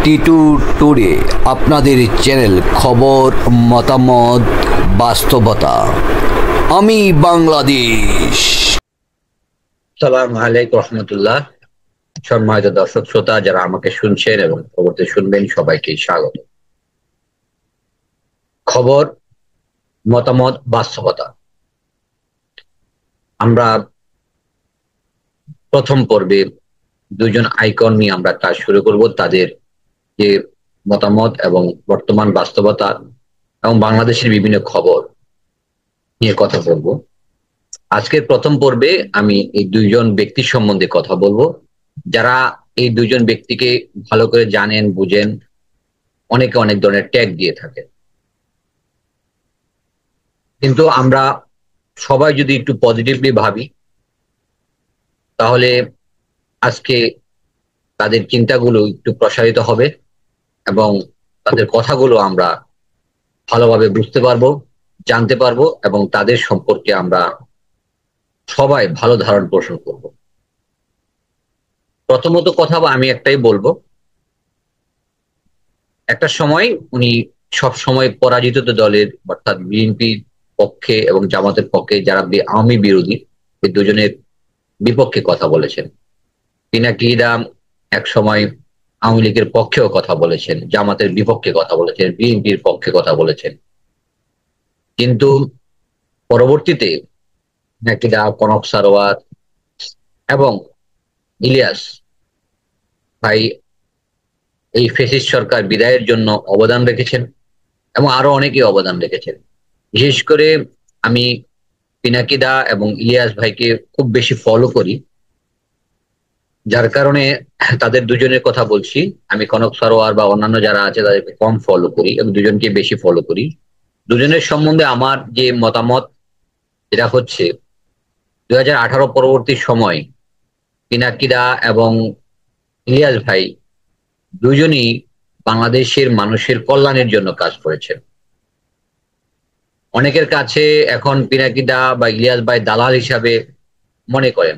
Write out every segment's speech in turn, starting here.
Titu today আপনাদের channel, খবর, মতামত, বাস্তবতা। আমি বাংলাদেশ। সালাম আলাইকুম রহমতুল্লাহ। সম্মানিত দর্শক শ্রোতা যারা আমাকে শুনছেন এবং খবরতে শুনবেন, সবাইকে স্বাগত। খবর, মতামত, বাস্তবতা। আমরা প্রথম পর্বে দুজন আইকন নিয়ে আমরা কাজ শুরু করব, তাদের যে মতামত এবং বর্তমান বাস্তবতা এবং বাংলাদেশের বিভিন্ন খবর নিয়ে কথা বলবো। আজকের প্রথম পর্বে আমি এই দুইজন ব্যক্তি সম্বন্ধে কথা বলবো, যারা এই দুইজন ব্যক্তিকে ভালো করে জানেন, বুঝেন, অনেকে অনেক ধরনের ট্যাগ দিয়ে থাকে। কিন্তু আমরা সবাই যদি একটু পজিটিভলি ভাবি, তাহলে আজকে তাদের চিন্তাগুলো একটু প্রসারিত হবে এবং তাদের কথাগুলো আমরা ভালোভাবে বুঝতে পারবো, জানতে পারবো এবং তাদের সম্পর্কে আমরা সবাই ভালো ধারণা পোষণ করব। প্রথমত কথা আমি একটাই বলবো, একটা সময় উনি সব সময় পরাজিত দলের অর্থাৎ বিএনপির পক্ষে এবং জামাতের পক্ষে, যারা আওয়ামী বিরোধী, এই দুজনের বিপক্ষে কথা বলেছেন। পিনাকি দা এক সময় আওয়ামী লীগের পক্ষেও কথা বলেছেন, জামাতের বিপক্ষে কথা বলেছেন, বিএনপির পক্ষে কথা বলেছেন। কিন্তু পরবর্তীতে পিনাকি দা, কনক সারোয়ার এবং ইলিয়াস ভাই এই ফ্যাসিস্ট সরকার বিদায়ের জন্য অবদান রেখেছেন এবং আরো অনেকে অবদান রেখেছেন। বিশেষ করে আমি পিনাকি দা এবং ইলিয়াস ভাইকে খুব বেশি ফলো করি, যার কারণে তাদের দুজনের কথা বলছি। আমি কনক সারোয়ার বা অন্যান্য যারা আছে তাদেরকে কম ফলো করি এবং দুজনকে বেশি ফলো করি। দুজনের সম্বন্ধে আমার যে মতামত, এটা হচ্ছে 2018 পরবর্তী সময় পিনাকি দা এবং ইলিয়াস ভাই দুজনই বাংলাদেশের মানুষের কল্যাণের জন্য কাজ করেছেন। অনেকের কাছে এখন পিনাকি দা বা ইলিয়াস ভাই দালাল হিসাবে মনে করেন,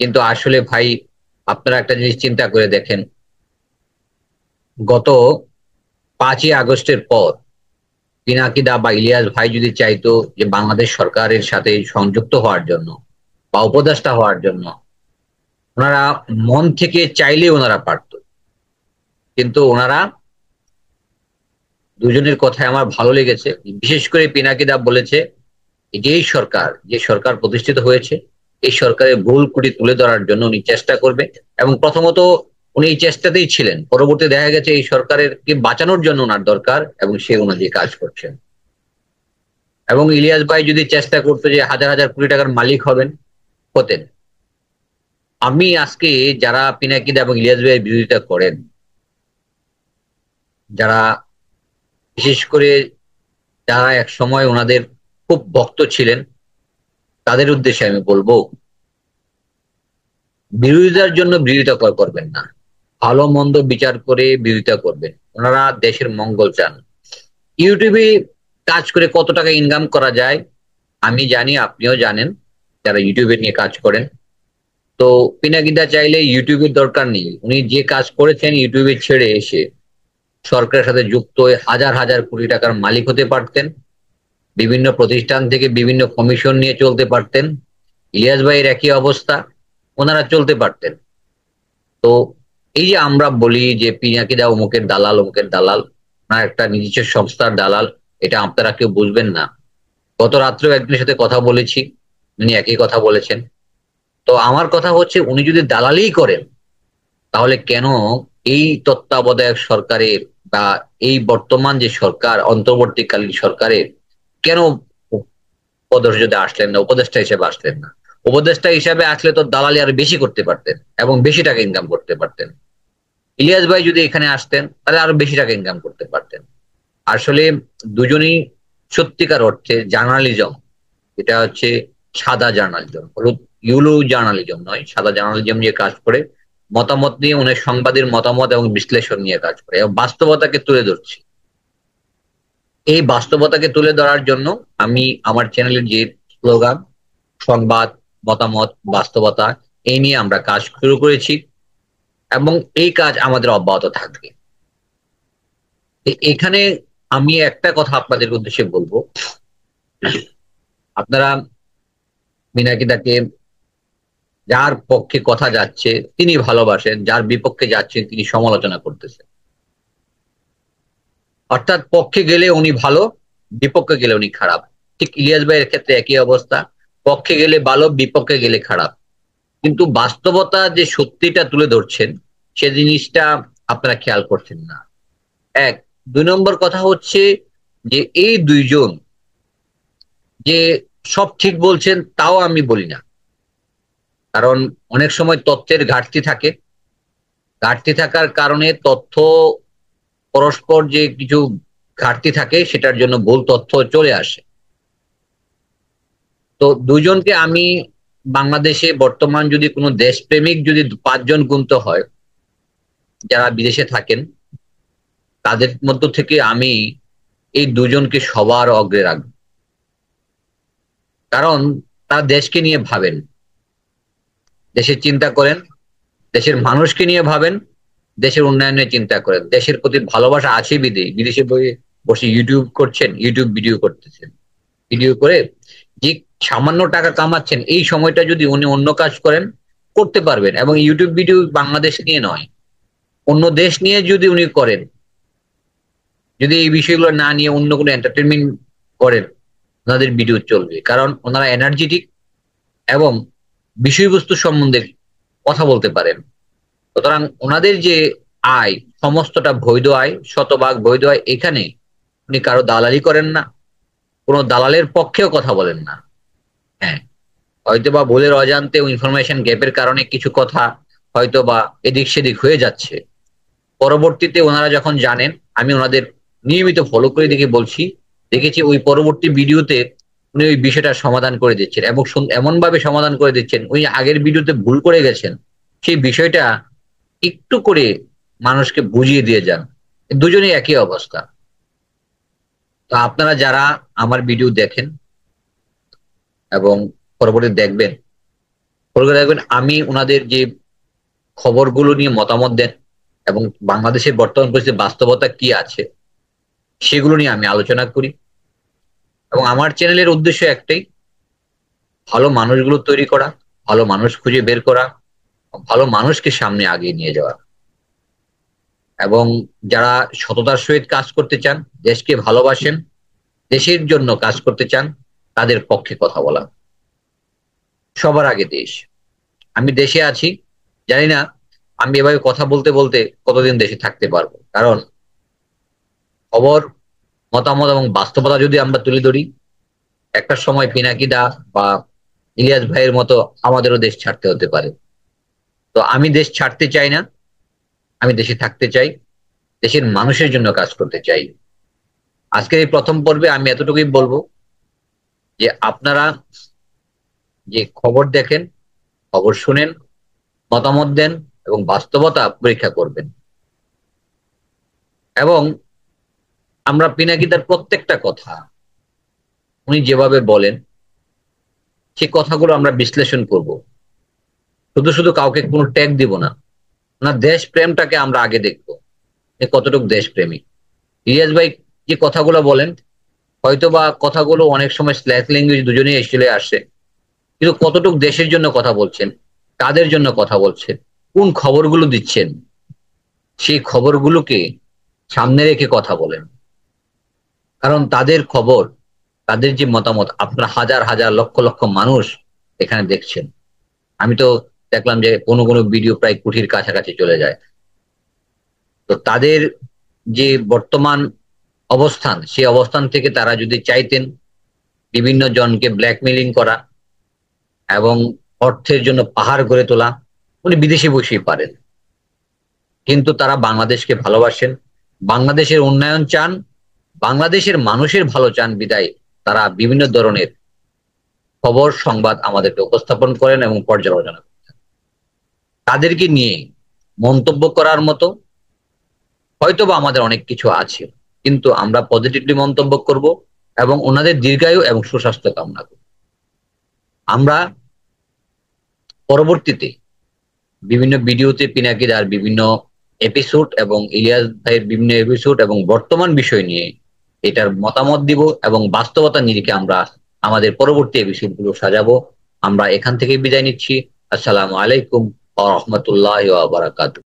কিন্তু আসলে ভাই আপনারা একটা জিনিস চিন্তা করে দেখেন, গত 5ই আগস্টের পর পিনাকি দা বা ইলিয়াস ভাই যদি চাইতো যে বাংলাদেশ সরকারের সাথে সংযুক্ত হওয়ার জন্য বা উপদেষ্টা হওয়ার জন্য, ওনারা মন থেকে চাইলে ওনারা পারত। কিন্তু ওনারা দুজনের কথাই আমার ভালো লেগেছে। বিশেষ করে পিনাকি দা বলেছে যে সরকার প্রতিষ্ঠিত হয়েছে, এই সরকারের ভুল ত্রুটি তুলে ধরার জন্য উনি চেষ্টা করবে এবং প্রথমত উনি এই চেষ্টাতেই ছিলেন। পরবর্তী দেখা গেছে এই সরকারের কে বাঁচানোর জন্য ওনার দরকার এবং সে অনুযায়ী কাজ করছেন। এবং ইলিয়াস ভাই যদি চেষ্টা করতো যে হাজার হাজার কোটি টাকার মালিক হতেন। আমি আজকে যারা পিনাকি দা এবং ইলিয়াস ভাইয়ের বিরোধিতা করেন, যারা বিশেষ করে যারা এক সময় ওনাদের খুব ভক্ত ছিলেন, তাদের উদ্দেশ্যে আমি বলবো, বিরোধিতার জন্য বিরোধিতা করবেন না, ভালো মন্দ বিচার করে বিরোধিতা করবেন। ওনারা দেশের মঙ্গল চান। ইউটিউবে কাজ করে কত টাকা ইনকাম করা যায় আমি জানি, আপনিও জানেন যারা ইউটিউবে নিয়ে কাজ করেন। তো পিনাকি দা চাইলে ইউটিউবের দরকার নেই, উনি যে কাজ করেছেন ইউটিউবে ছেড়ে এসে সরকারের সাথে যুক্ত হয়ে হাজার হাজার কোটি টাকার মালিক হতে পারতেন, বিভিন্ন প্রতিষ্ঠান থেকে বিভিন্ন কমিশন নিয়ে চলতে পারতেন। ইলিয়াস ভাইয়ের একই অবস্থা, ওনারা চলতে পারতেন। তো এই যে আমরা বলি যে পিনাকি দা অমুকের দালাল, অমুকের দালাল, ওনার একটা নিজস্ব সংস্থার দালাল, এটা আপনারা কেউ বুঝবেন না। গত রাত্রেও একজনের সাথে কথা বলেছি, উনি একই কথা বলেছেন। তো আমার কথা হচ্ছে, উনি যদি দালালি করেন তাহলে কেন এই তত্ত্বাবধায়ক সরকারের বা এই বর্তমান যে সরকার, অন্তর্বর্তীকালীন সরকারের কেন পদর্যদে আসলেন না, উপদেষ্টা হিসেবে আসলেন না? উপদেষ্টা হিসাবে আসলে তো দালালি আরো বেশি করতে পারতেন এবং বেশি টাকা ইনকাম করতে পারতেন। ইলিয়াস ভাই যদি এখানে আসতেন তাহলে আরো বেশি টাকা ইনকাম করতে পারতেন। আসলে দুজনই সত্যিকার অর্থে জার্নালিজম, এটা হচ্ছে সাদা জার্নালিজম, ইউলো জার্নালিজম নয়, সাদা জার্নালিজম নিয়ে কাজ করে, মতামত নিয়ে, উনি সংবাদের মতামত এবং বিশ্লেষণ নিয়ে কাজ করে এবং বাস্তবতাকে তুলে ধরছি। এই বাস্তবতাকে তুলে ধরার জন্য আমি আমার চ্যানেলের যে স্লোগান, সংবাদ, মতামত, বাস্তবতা, এই নিয়ে আমরা কাজ শুরু করেছি এবং এই কাজ আমাদের অব্যাহত থাকবে। এখানে আমি একটা কথা আপনাদের উদ্দেশ্যে বলবো, আপনারা মিনাকিদাকে যার পক্ষে কথা যাচ্ছে তিনি ভালোবাসেন, যার বিপক্ষে যাচ্ছেন তিনি সমালোচনা করতেছেন। অর্থাৎ পক্ষে গেলে উনি ভালো, বিপক্ষে গেলে উনি খারাপ। ঠিক ইলিয়াস ভাইয়ের ক্ষেত্রে একই অবস্থা, পক্ষে গেলে ভালো, বিপক্ষে গেলে খারাপ। কিন্তু বাস্তবতা যে সত্যিটা তুলে ধরছেন সে জিনিসটা আপনারা খেয়াল করছেন না। এক, 2 নম্বর কথা হচ্ছে যে এই দুইজন যে সব ঠিক বলছেন তাও আমি বলি না, কারণ অনেক সময় তথ্যের ঘাটতি থাকে। ঘাটতি থাকার কারণে তথ্য পরস্পর যে কিছু ঘাটতি থাকে সেটার জন্য ভুল তথ্য চলে আসে। তো দুজনকে আমি বাংলাদেশে বর্তমান যদি কোনো দেশপ্রেমিক যদি 5 জন গুনতে হয় যারা বিদেশে থাকেন, তাদের মধ্য থেকে আমি এই দুজনকে সবার অগ্রে রাখব। কারণ তারা দেশকে নিয়ে ভাবেন, দেশের চিন্তা করেন, দেশের মানুষকে নিয়ে ভাবেন, দেশের উন্নয়নের চিন্তা করেন। দেশের প্রতি ভালোবাসা আছে বিদেশে বসে ইউটিউব করছেন, ইউটিউব ভিডিও করতেছেন, ভিডিও করে যে সামান্য টাকা কামাচ্ছেন, এই সময়টা যদি উনি অন্য কাজ করেন করতে পারবেন। এবং ইউটিউব ভিডিও বাংলাদেশ নিয়ে নয়, অন্য দেশ নিয়ে যদি উনি করেন, যদি এই বিষয়গুলো না নিয়ে অন্য কোনো এন্টারটেনমেন্ট করেন, ওনাদের ভিডিও চলবে। কারণ ওনারা এনার্জেটিক এবং বিষয়বস্তু সম্বন্ধে কথা বলতে পারেন। সুতরাং ওনাদের যে আয় সমস্তটা বৈধ আয়, শতভাগ বৈধ আয়। এখানে উনি কারো দালালি করেন না, কোনো দালালের পক্ষেও কথা বলেন না। হ্যাঁ, হয়তোবা ভুলের অজান্তে ইনফরমেশন গ্যাপের কারণে কিছু কথা হয়তোবা এদিক সেদিক হয়ে যাচ্ছে। পরবর্তীতে ওনারা যখন জানেন, আমি ওনাদের নিয়মিত ফলো করে দেখে বলছি, দেখেছি ওই পরবর্তী ভিডিওতে উনি ওই বিষয়টা সমাধান করে দিচ্ছেন এবং এমন ভাবে সমাধান করে দিচ্ছেন, উনি আগের ভিডিওতে ভুল করে গেছেন সেই বিষয়টা একটু করে মানুষকে বুঝিয়ে দিয়ে যান। দুজনেই একই অবস্থা। তো আপনারা যারা আমার ভিডিও দেখেন এবং পরবর্তী দেখবেন, আমি ওনাদের যে খবরগুলো নিয়ে মতামত দেন এবং বাংলাদেশের বর্তমান পরিস্থিতি বাস্তবতা কি আছে সেগুলো নিয়ে আমি আলোচনা করি। এবং আমার চ্যানেলের উদ্দেশ্য একটাই, ভালো মানুষগুলো তৈরি করা, ভালো মানুষ খুঁজে বের করা, ভালো মানুষকে সামনে আগিয়ে নিয়ে যাওয়া। এবং যারা সততার সহিত কাজ করতে চান, দেশকে ভালোবাসেন, দেশের জন্য কাজ করতে চান, তাদের পক্ষে কথা বলা। সবার আগে দেশ। আমি দেশে আছি, জানি না আমি এভাবে কথা বলতে বলতে কতদিন দেশে থাকতে পারবো। কারণ খবর, মতামত এবং বাস্তবতা যদি আমরা তুলে ধরি, একটা সময় পিনাকিদা বা ইলিয়াস ভাইয়ের মতো আমাদেরও দেশ ছাড়তে হতে পারে। তো আমি দেশ ছাড়তে চাই না, আমি দেশে থাকতে চাই, দেশের মানুষের জন্য কাজ করতে চাই। আজকের এই প্রথম পর্বে আমি এতটুকুই বলবো যে আপনারা যে খবর দেখেন, খবর শুনেন, মতামত দেন এবং বাস্তবতা পরীক্ষা করবেন। এবং আমরা পিনাকিদার প্রত্যেকটা কথা উনি যেভাবে বলেন সেই কথাগুলো আমরা বিশ্লেষণ করব। শুধু শুধু কাউকে কোনো ট্যাগ দিব না, না, দেশ প্রেমটাকে আমরা আগে দেখবো কতটুকু দেশপ্রেমিক। ইলিয়াস ভাই যে কথাগুলো বলেন, হয়তো বা কথাগুলো অনেক সময় স্ল্যাশ ল্যাঙ্গুয়েজ দুজনেই চলে আসে, কিন্তু কতটুকু দেশের জন্য কথা বলছেন, কাদের জন্য কথা বলছেন, কোন খবরগুলো দিচ্ছেন, সেই খবরগুলোকে সামনে রেখে কথা বলেন। কারণ তাদের খবর, তাদের যে মতামত আপনারা হাজার হাজার লক্ষ লক্ষ মানুষ এখানে দেখছেন। আমি তো দেখলাম যে কোনো কোনো ভিডিও প্রায় কোটির কাছাকাছি চলে যায়। তো তাদের যে বর্তমান অবস্থান, সেই অবস্থান থেকে তারা যদি চাইতেন বিভিন্ন জনকে ব্ল্যাকমেইলিং করা এবং অর্থের জন্য পাহাড় গড়ে তোলা, উনি বিদেশে বসেই পারেন। কিন্তু তারা বাংলাদেশকে ভালোবাসেন, বাংলাদেশের উন্নয়ন চান, বাংলাদেশের মানুষের ভালো চান বিদায় তারা বিভিন্ন ধরনের খবর সংবাদ আমাদেরকে উপস্থাপন করেন এবং পর্যালোচনা করেন। তাদেরকে নিয়ে মন্তব্য করার মতো হয়তোবা আমাদের অনেক কিছু আছে, কিন্তু আমরা পজিটিভলি মন্তব্য করব এবং ওনাদের দীর্ঘায়ু এবং সুস্বাস্থ্য কামনা করব। আমরা পরবর্তীতে বিভিন্ন ভিডিওতে পিনাকিদার বিভিন্ন এপিসোড এবং ইলিয়াস ভাইয়ের বিভিন্ন এপিসোড এবং বর্তমান বিষয় নিয়ে এটার মতামত দিব এবং বাস্তবতা নিরিখে আমরা আমাদের পরবর্তী এপিসোডগুলো সাজাবো। আমরা এখান থেকে বিদায় নিচ্ছি। আসসালামু আলাইকুম ওয়া রাহমাতুল্লাহি ওয়া বারাকাতুহু।